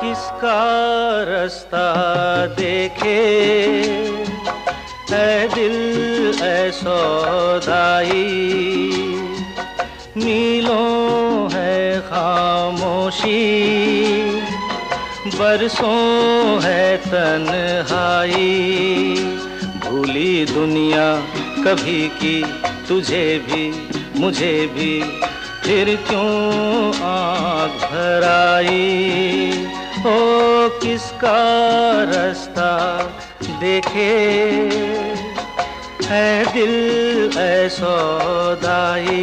किसका रास्ता देखे है दिल ऐ सौदाई। मीलों है खामोशी, बरसों है तन्हाई। भूली दुनिया कभी की तुझे भी मुझे भी, फिर क्यों आँख भर आई। ओ किसका रास्ता देखे है दिल ऐ सौदाई।